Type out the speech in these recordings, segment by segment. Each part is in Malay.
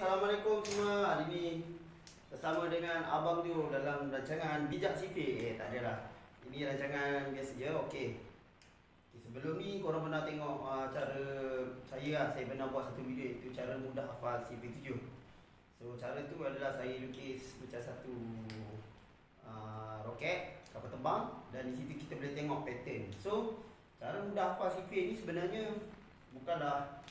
Assalamualaikum semua. Hari ni bersama dengan Abang Dio dalam rancangan Bijak Sifir. Tak adalah. Ini rancangan biasa je. Okey. Sebelum ni korang pernah tengok cara saya pernah buat satu video, itu cara mudah hafal sifir 7. So cara tu adalah saya lukis macam satu roket kapal terbang, dan di situ kita boleh tengok pattern. So cara mudah hafal sifir ni sebenarnya bukanlah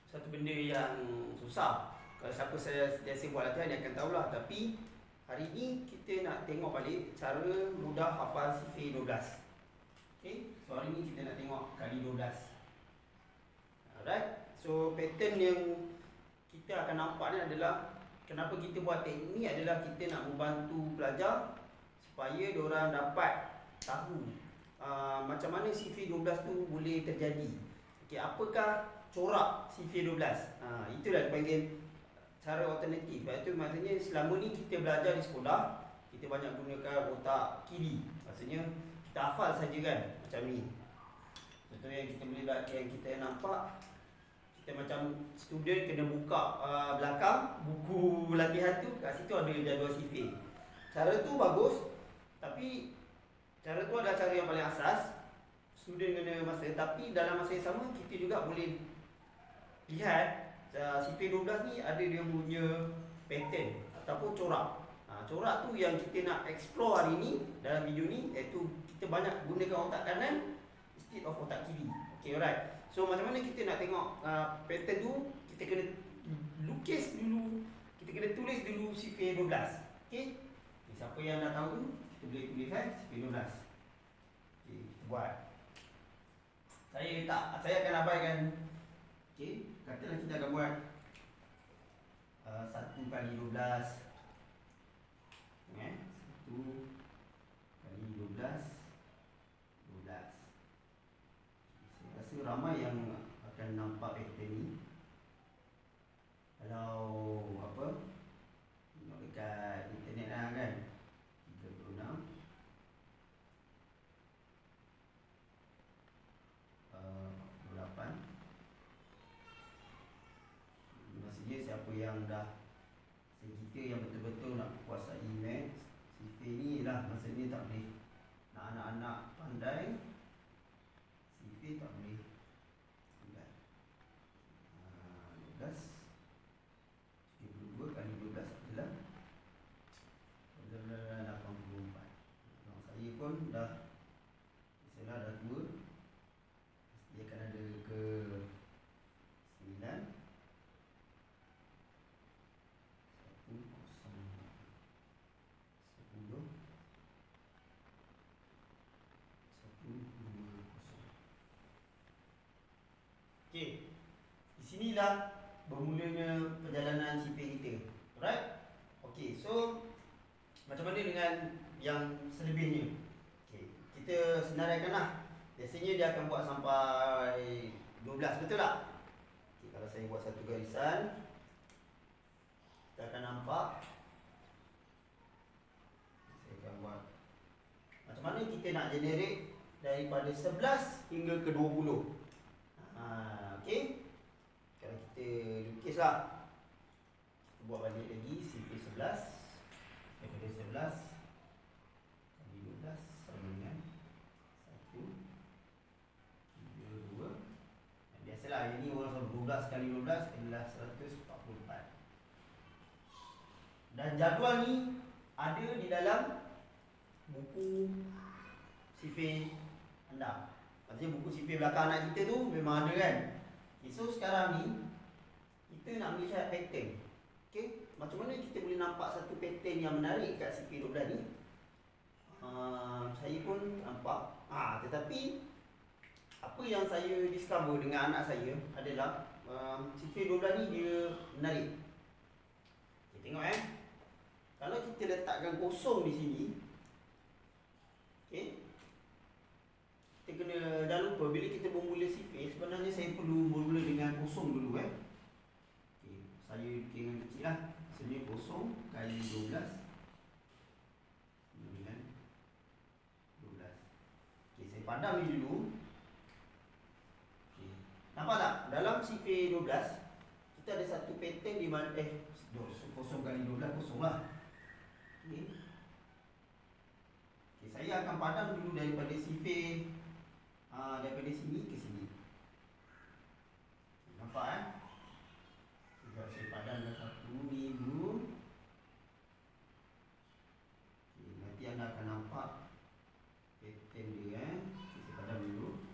satu benda yang susah. Kalau siapa saya biasa buat latihan dia akan tahulah. Tapi hari ni kita nak tengok balik cara mudah hafal sifir 12. Okay, so hari ni kita nak tengok kali 12. Alright, so pattern yang kita akan nampak ni adalah, kenapa kita buat teknik ni adalah kita nak membantu pelajar supaya diorang dapat tahu macam mana sifir 12 tu boleh terjadi. Okay, apakah corak sifir 12? Itulah dipanggil cara alternatif. Itu maksudnya selama ni kita belajar di sekolah, kita banyak gunakan otak kiri. Maksudnya kita hafal saja kan, macam ni. Contoh yang kita boleh yang kita nampak, kita macam student kena buka belakang buku latihan tu, kat situ ada jadual sifir. Cara tu bagus, tapi cara tu adalah cara yang paling asas. Student kena masa, tapi dalam masa yang sama kita juga boleh lihat sifir 12 ni ada dia punya pattern ataupun corak. Corak tu yang kita nak explore hari ni dalam video ni, iaitu kita banyak gunakan otak kanan instead of otak kiri. Okay, alright. So macam mana kita nak tengok pattern tu? Kita kena lukis dulu, kita kena tulis dulu sifir 12. Okay, siapa yang dah tahu, kita boleh tuliskan sifir 12. Okay, kita buat. Saya akan abaikan. Okay, katalah kita akan buat 1 kali 12. 1 kali 12 12. Saya rasa ramai yang akan nampak pattern ni. Kalau tengok dekat internet lah kan, 36 48. Maksudnya siapa yang dah kita yang betul-betul nak kuasai maths, sifir ni lah maksudnya tak boleh. Nak anak-anak pandai, sifir tak boleh tinggal. 12 72 kali 12 adalah 84. Saya pun dah biasalah dah tua, dia akan ada ke 9 Okey, di sinilah bermulanya perjalanan sifir kita. Alright? Okey, so macam mana dengan yang selebihnya? Okey, kita senaraikanlah. Biasanya dia akan buat sampai 12, betul tak? Okey, kalau saya buat satu garisan, kita akan nampak. Saya akan buat macam mana kita nak generate daripada 11 hingga ke 20. Okey, kalau kita lukislah, kita buat balik lagi sifir 11 daripada 11 kali 12 sama dengan 1 3 2. Biasalah ini orang selalu 12 kali 12 adalah 144. Dan jadual ni ada di dalam buku sifir anda. Maksudnya buku sifir belakang anak kita tu memang ada kan. Okay, so sekarang ni kita nak melihat pattern. Okay, macam mana kita boleh nampak satu pattern yang menarik kat sifir 12 ni? Saya pun nampak. Tetapi apa yang saya discover dengan anak saya adalah sifir 12 ni dia menarik. Okay, tengok kalau kita letakkan kosong di sini, okay, kita kena, jangan lupa bila kita bermula sifir, sebenarnya saya perlu bermula dengan kosong dulu Okay, saya kira kecil lah. Sebenarnya kosong kali 12 dengan 12. Okay, saya padam ni dulu. Okay, nampak tak? Dalam sifir 12 kita ada satu pattern di mana kosong kali 12 kosong lah. Okay. Okay, saya akan padam dulu daripada sifir daripada sini ke sini. Nampak Sekejap saya padamkan satu ni dulu. Okay, nanti anda akan nampak pattern dia Saya padam dulu.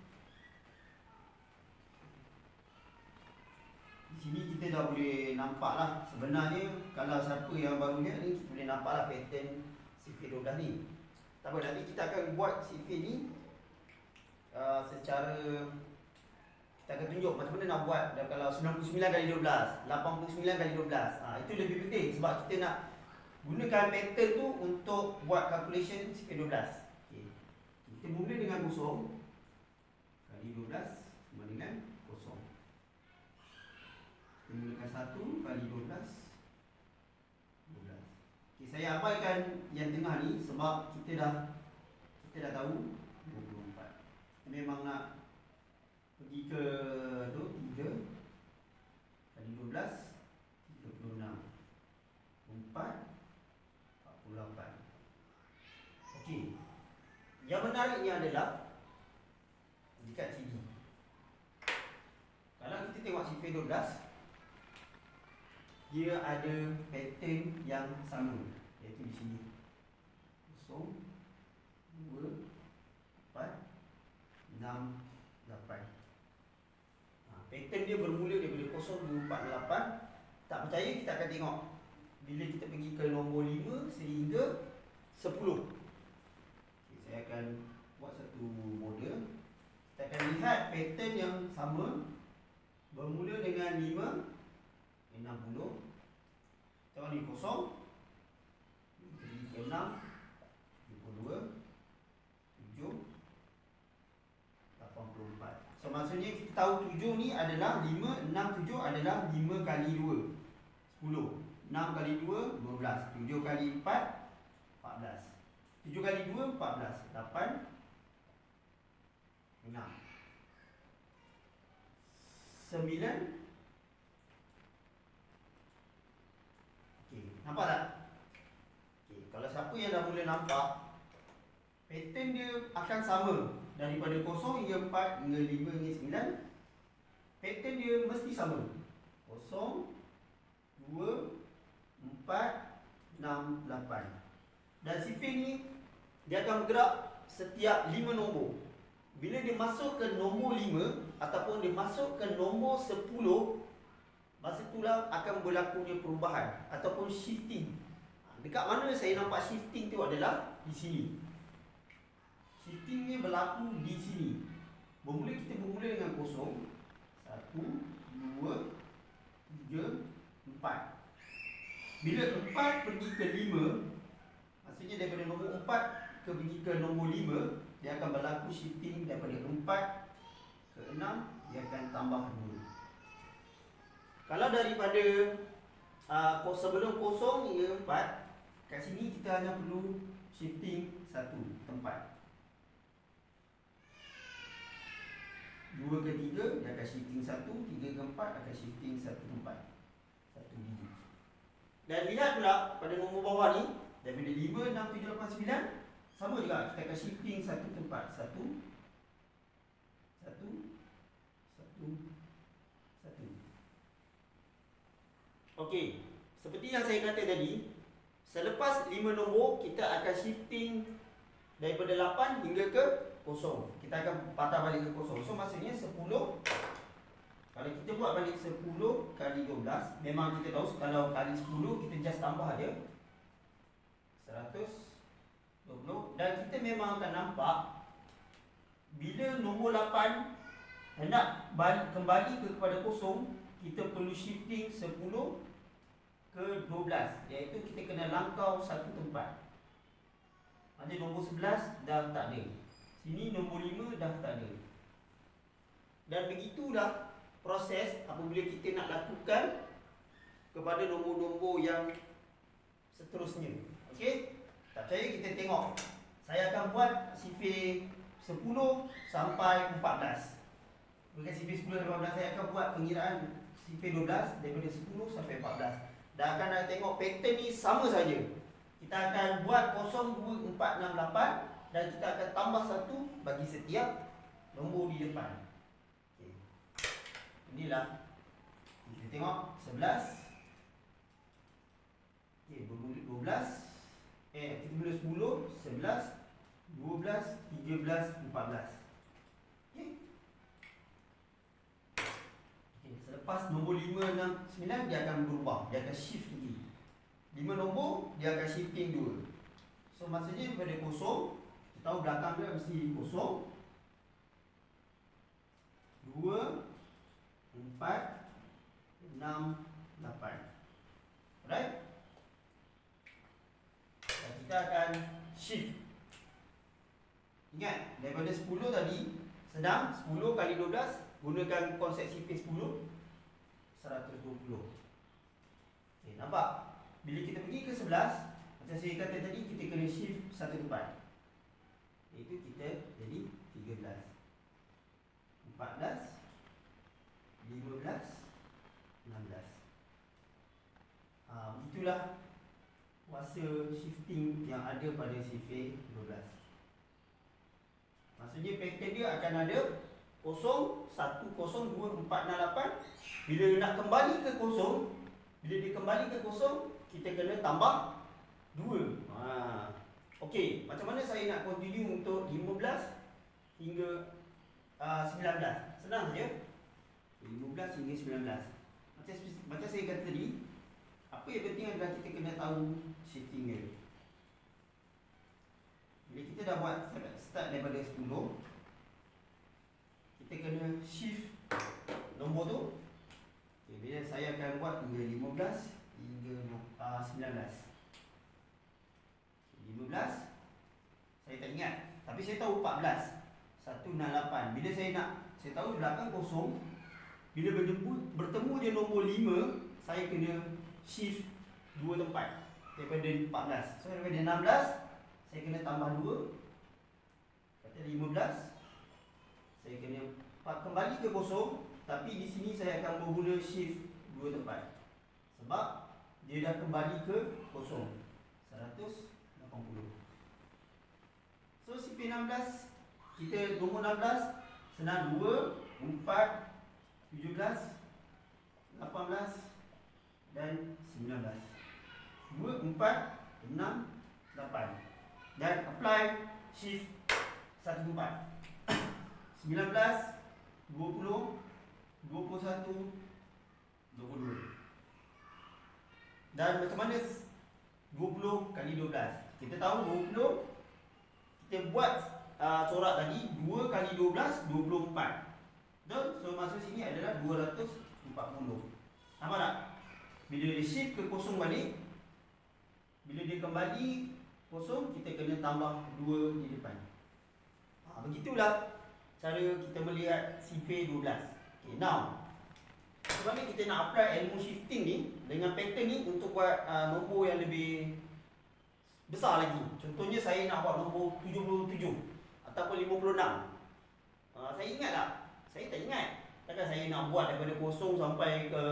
Di sini kita dah boleh nampak lah. Sebenarnya kalau siapa yang baru lihat ni, kita boleh nampak lah pattern sifir 12 ni. Tak apa, nanti kita akan buat sifir ni secara kita akan tunjuk macam mana nak buat. Dan kalau 99 kali 12, 89 kali 12, itu lebih penting sebab kita nak gunakan pattern tu untuk buat calculation sifir 12. Okay. Kita mula dengan kosong kali 12 sama dengan kosong. Kita mulakan 1 kali 12 12. Okay, saya abaikan yang tengah ni sebab kita dah tahu 24. Kita memang nak pergi ke tu 3 kali 12 36 4 48. Okey. Yang menariknya adalah dekat sini. Kalau kita tengok sifir 12, dia ada pattern yang sama, iaitu di sini 0 2 4 6 8. Pattern dia bermula daripada 0 2 4 8. Tak percaya, kita akan tengok bila kita pergi ke nombor 5 sehingga 10. Okay, saya akan buat satu model. Kita akan lihat pattern yang sama bermula dengan 5 60. Tengok ni 0 pergi ke 6 72 7 84. So maksudnya kita tahu 7 ni adalah 5, 6, 7 adalah 5 kali 2 10. 6 kali 2 12. 7 kali 4 14. 7 kali 2 14. 8 6 9. Okey, nampak tak? Okey, kalau siapa yang dah mula nampak, pattern dia akan sama daripada 0 hingga 4 hingga 5 hingga 9. Pattern dia mesti sama. 0 2 4 6 8. Dan sifir ni dia akan bergerak setiap 5 nombor. Bila dia masuk ke nombor 5 ataupun dia masuk ke nombor 10, masa itulah akan berlakunya perubahan ataupun shifting. Dekat mana saya nampak shifting tu adalah di sini. Shifting ni berlaku di sini. Kita bermula dengan 0 1 2 3 4. Bila 4 pergi ke 5, maksudnya daripada nombor 4 pergi ke nombor 5, dia akan berlaku shifting daripada 4 ke 6, dia akan tambah 2. Kalau daripada sebelum 0 hingga 4, kat sini kita hanya perlu shifting 1 tempat. 2 ke 3 dia akan shifting 1, 3 ke 4 akan shifting 1 tempat, 1 biji. Dan lihat pula pada nombor bawah ni, daripada 5, 6, 7, 8, 9, sama juga kita akan shifting 1 tempat, 1 1 1 1. Okey, seperti yang saya kata tadi, selepas 5 nombor kita akan shifting daripada 8 hingga ke 0. Kita akan patah balik ke 0. So maksudnya 10. Kalau kita buat balik 10 kali 12, memang kita tahu kalau kali 10 kita just tambah aja 120. Dan kita memang akan nampak bila nombor 8 hendak balik kembali kepada 0, kita perlu shifting 10 ke 12, iaitu kita kena langkau satu tempat. Ada nombor 11 dah tak ada. Sini nombor 5 dah tak ada. Dan begitulah proses apabila kita nak lakukan kepada nombor-nombor yang seterusnya. Okey? Tak percaya kita tengok. Saya akan buat sifir 10 sampai 14. Bukan sifir 10 sampai 14, saya akan buat pengiraan sifir 12 daripada 10 sampai 14. Dan akan anda tengok pattern ni sama saja. Kita akan buat 0, 2, 4, 6, 8 dan kita akan tambah 1 bagi setiap nombor di depan. Okay. Inilah. Kita tengok 11. Okay, 12. Kita mula 10, 11, 12, 13, 14. Okay. Okay. Selepas nombor 5, 6, 9 dia akan berubah. Dia akan shift lagi. 5 nombor dia akan shifting 2. So maksudnya daripada kosong, kita tahu belakang dia mesti kosong. 2, 4, 6, 8. Alright? Dan kita akan shift. Ingat, daripada 10 tadi senang. 10 kali 12 gunakan konsep sifir 10, 120. Okay, nampak? Bila kita pergi ke 11, macam saya kata tadi, kita kena shift satu tempat. Iaitu kita jadi 13, 14, 15, 16. Begitulah kuasa shifting yang ada pada sifir 12. Maksudnya pattern dia akan ada 0, 1, 0, 2, 4, 6, 8. Bila nak kembali ke 0, bila dia kembali ke 0, kita kena tambah 2. Okey, macam mana saya nak continue untuk 15 hingga 19? Senang saja. 15 hingga 19. Macam saya kata tadi, apa yang penting adalah kita kena tahu shifting dia. Bila kita dah buat start daripada 10, kita kena shift nombor tu. Okay, bila saya akan buat hingga 15 hingga 19. 15 saya tak ingat, tapi saya tahu 14, 1, 6, 8. Bila saya tahu belakang kosong. Bila bertemu je nombor 5, saya kena shift 2 tempat daripada 14. So daripada 16 saya kena tambah 2. Kata 15, saya kena kembali ke kosong. Tapi di sini saya akan berguna shift 2 tempat, sebab dia dah kembali ke kosong. 180. So sifir 16, kita nombor 16 senang. 2, 4, 17, 18 dan 19. 2, 4, 6, 8. Dan apply shift satu tempat. 19, 20, 21, 22. Dan macam mana 20 kali 12? Kita tahu 20, kita buat corak tadi 2 kali 12, 24. Betul? So masuk sini adalah 240. Nampak tak? Bila dia shift ke kosong balik, bila dia kembali kosong, kita kena tambah 2 di depan. Begitulah cara kita melihat sifir 12. Okay, now macam mana kita nak apply ilmu shifting ni dengan pattern ni untuk buat nombor yang lebih besar lagi. Contohnya saya nak buat nombor 77 ataupun 56. Saya ingat tak? Saya tak ingat. Takkan saya nak buat daripada kosong sampai ke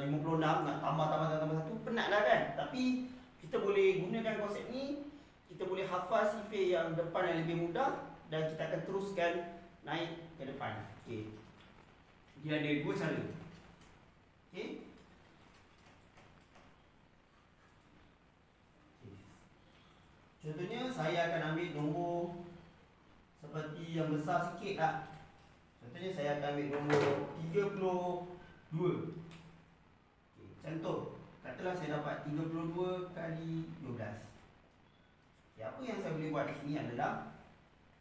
56, nak tambah satu, penat lah kan? Tapi kita boleh gunakan konsep ni, kita boleh hafal sifir yang depan yang lebih mudah dan kita akan teruskan naik ke depan. Okay. Dia ada dua cara. Okay. Contohnya saya akan ambil nombor seperti yang besar sikit lah. Contohnya saya akan ambil nombor 32. Okay. Contoh, katalah saya dapat 32 kali 12. Okay, apa yang saya boleh buat di sini adalah,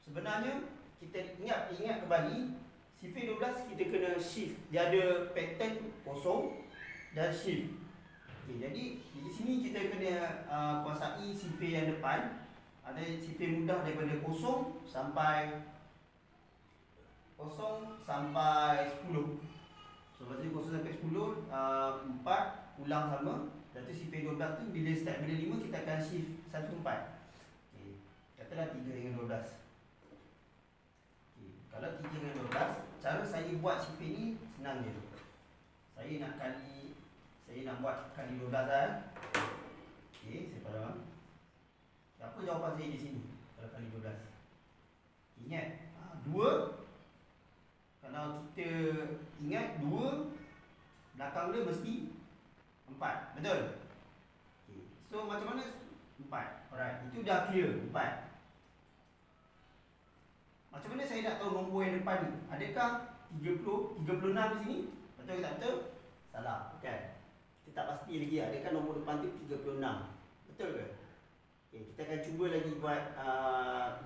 sebenarnya kita ingat kembali sifir 12 kita kena shift. Dia ada pattern kosong dan shift. Okay, jadi di sini kita kena kuasai sifir yang depan. Ada sifir mudah daripada kosong sampai 10. So maksudnya kosong sampai 10, 4 ulang sama. Dan tu sifir 12 tu bila start bila 5 kita akan shift satu tempat. Okay. Katalah 3 dengan 12. Okay. Kalau 3 dengan 12, cara saya buat sifir ni senang je. saya nak buat kali 12 lah. Okey, saya padam. Apa jawapan saya di sini kalau kali 12? Ingat, 2. Kalau kita ingat 2 belakang dia mesti 4. Betul? Okay. So macam mana 4? Alright, itu dah clear 4. Macam mana saya nak tahu nombor yang depan ni? Adakah 36 di sini? Betul ke tak betul? Salah, bukan. Kita tak pasti lagi adakah nombor depan tu 36. Betul ke? Okay, kita akan cuba lagi buat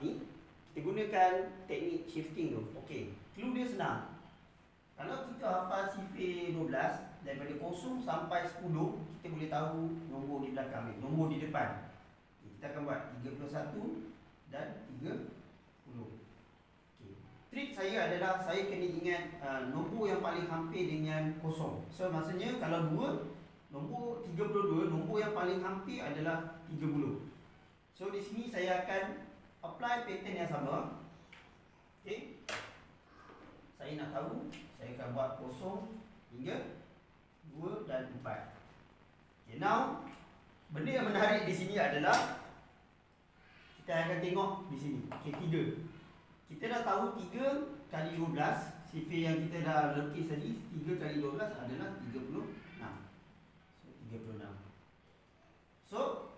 ni. Kita gunakan teknik shifting tu. Okey, clue dia senang. Kalau kita hafal sifir 12 daripada 0 sampai 10, kita boleh tahu nombor di belakang ni, nombor di depan. Kita akan buat 31 dan 30. Okey. Trik saya adalah saya kena ingat nombor yang paling hampir dengan 0. So maksudnya kalau 2, nombor 32, nombor yang paling hampir adalah 30. So di sini saya akan apply pattern yang sama. Okey. Saya nak tahu, saya akan buat 0 hingga 2 dan 4. Okay, now benda yang menarik di sini adalah kita akan tengok di sini. Okey, 3. Kita dah tahu 3 kali 12, sifir yang kita dah lekis tadi, 3 kali 12 adalah 36. So 36. So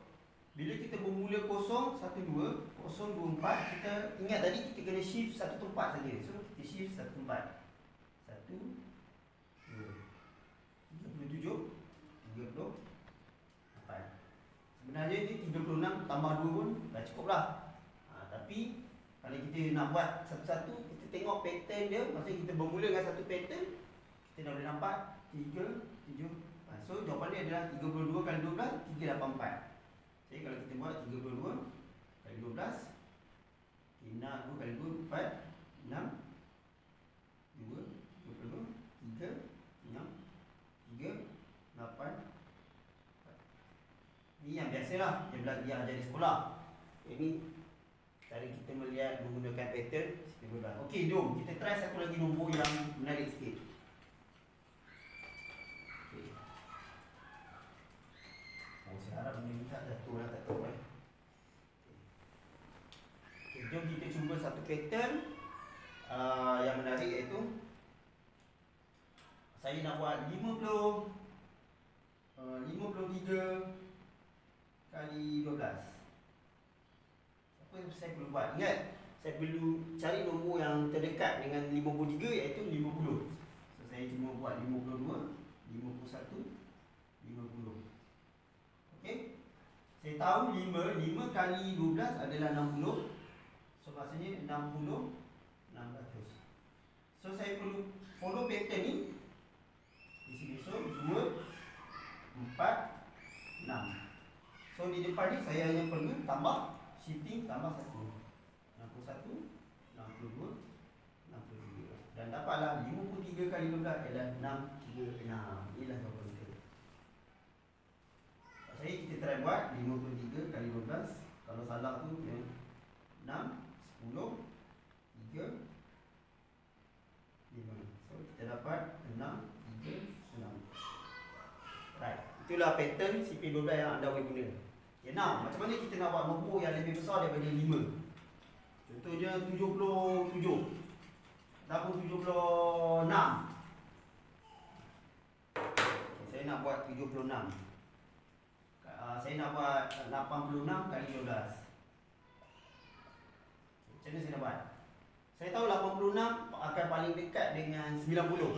bila kita bermula 0, 1, 2, 0, 2, 4, kita ingat tadi kita kena shift satu tempat saja. So kita shift satu tempat. 1, 2, 37, 38. Sebenarnya ni 36 tambah 2 pun dah cukup lah. Tapi kalau kita nak buat satu-satu, kita tengok pattern dia. Maksudnya kita bermula dengan satu pattern, kita dah boleh nampak 3, 7. So jawapan dia adalah 32 kali 12, 384. Jadi kalau kita buat 32 kali 12, 2 kali 2, 4, 6, 2, 22, 3, 6, 3, 8. Ini yang biasalah yang belajar ajar di sekolah. Ini cara kita melihat menggunakan pattern. Okey, jom kita try satu lagi nombor yang menarik sikit. Saya harap benda ni tak jatuh lah, tak tahu Okay, jom kita cuba satu pattern yang menarik, iaitu saya nak buat 53 kali 12. Apa yang saya perlu buat? Ingat, saya perlu cari nombor yang terdekat dengan 53, iaitu 50. So saya cuma buat 52, 51, 50. Okey. Saya tahu 5 kali 12 adalah 60. So maksudnya 60 600. So saya perlu follow pattern ni di sini. So 2 4 6. So di depan ni saya hanya perlu tambah shifting tambah 1. 61 62 63. Dan dapatlah 53 kali 12 adalah 636. Inilah jawapan kita. Saya kita try buat 53 kali 12. Kalau salah tu ya, 6 10 3 5. So kita dapat 6 3 6. Right. Itulah pattern CP12 yang anda boleh guna. Okay, now macam mana kita nak buat nombor yang lebih besar daripada 5? Contohnya 77 ataupun 76. Okay, saya nak buat 76. Saya nak buat 86 kali 12. Macam mana saya nak buat? Saya tahu 86 akan paling dekat dengan 90.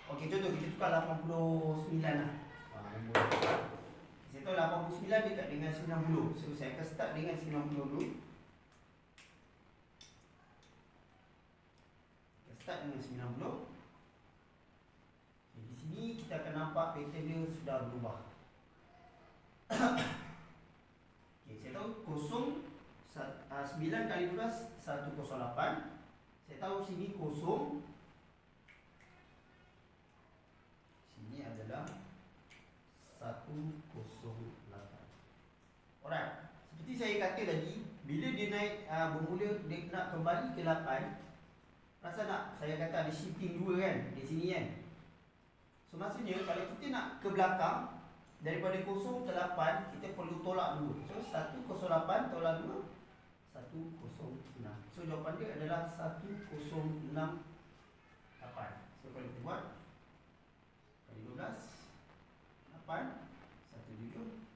Okey, contoh kita tukar 89 lah. Saya tahu 89 dekat dengan 90. So saya akan start dengan 90 dulu. Kita start dengan 90. Di sini kita akan nampak pattern dia sudah berubah. Okay, saya tahu 9 kali 12 108. Saya tahu sini 0. Sini adalah 108. Alright. Seperti saya kata tadi, bila dia naik bermula dia nak kembali ke 8. Rasa nak saya kata ada shifting 2 kan di sini kan. So maksudnya kalau kita nak ke belakang daripada 0 ke 8, kita perlu tolak 2. So 108 tolak 2, 106. So jawapan dia adalah 1068. So kalau kita buat kali 12, 8, 17,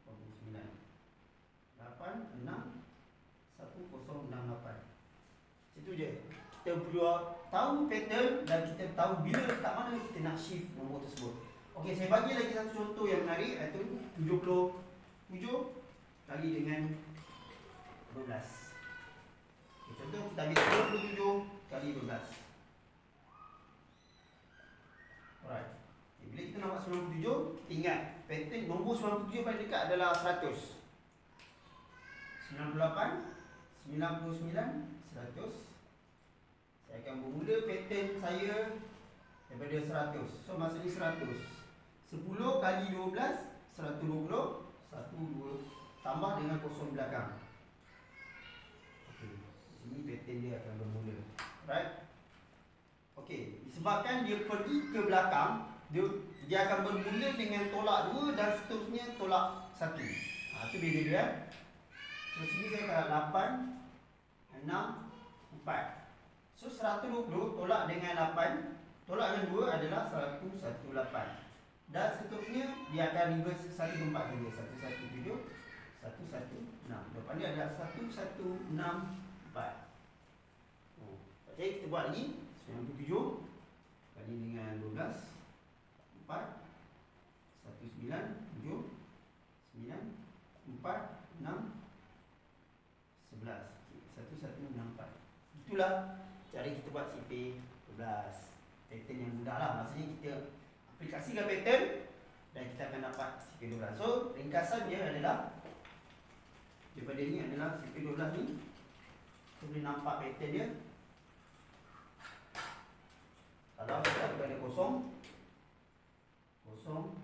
89, 8, 6, 1068. Itu je. Kita perlu tahu pattern dan kita tahu bila kat mana kita nak shift nombor tersebut. Okey, saya bagi lagi satu contoh yang menarik, iaitu 77 kali dengan 12. Okay, contoh kita ambil 27 kali 12. Alright. Okay, bila kita nak buat 97, kita ingat pattern nombor 97 paling dekat adalah 100. 98, 99, 100. Saya akan bermula pattern saya daripada 100. So maksudnya 100. 10 kali 12, 120. 1, 2 tambah dengan kosong belakang. Okey, di sini pattern dia akan bermula. Right? Okey, disebabkan dia pergi ke belakang, dia akan bermula dengan tolak 2 dan seterusnya tolak 1. Itu beza dia. So sini saya akan 8, 6, 4. So 120 tolak dengan 8, tolak dengan 2 adalah 118. Dan seterusnya dia akan reverse satu tempat saja. 117, 116. Jawapan dia adalah 1164. Okey, kita buat lagi. 97 kali dengan 12, 4, 197, 9, 4, 6, 11. 1164. Itulah cara kita buat CP12. Pattern yang mudah lah. Maksudnya kita aplikasikan pattern dan kita akan dapat CP12. So ringkasan dia adalah, daripada ni adalah CP12 ni, kita boleh nampak pattern dia. Kalau kita daripada 0, 0,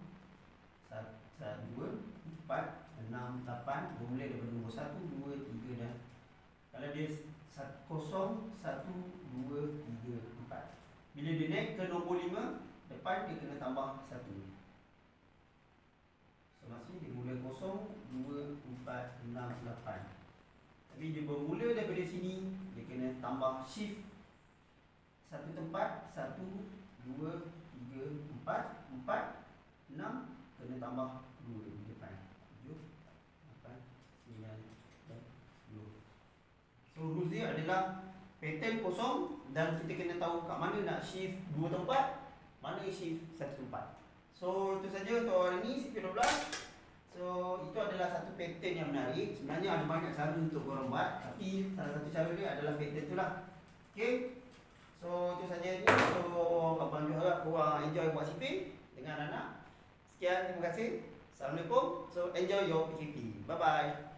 1, 2, 4, 6, 8, bermula daripada nombor 1, 2, 3 dan kalau dia 0, 1, 2, 3, 4. Bila dia naik ke nombor 5, depan dia kena tambah 1. So maksudnya dia mula 0, 2, 4, 6, 8. Tapi dia bermula daripada sini, dia kena tambah shift satu tempat, 1, 2, 3, 4, 4, 6, kena tambah 2 di depan. 7, 8, 9 dan 10. So rules dia adalah pattern kosong dan kita kena tahu kat mana nak shift 2 tempat, mana shift 1 tempat. So itu saja untuk hari ini CP12. So itu adalah satu pattern yang menarik. Sebenarnya ada banyak cara untuk korang buat, tapi salah satu cara dia adalah pattern itulah. Okay. So itu saja. So abang harap korang enjoy buat CP dengan anak. Sekian, terima kasih. Assalamualaikum. So enjoy your PKP. Bye bye.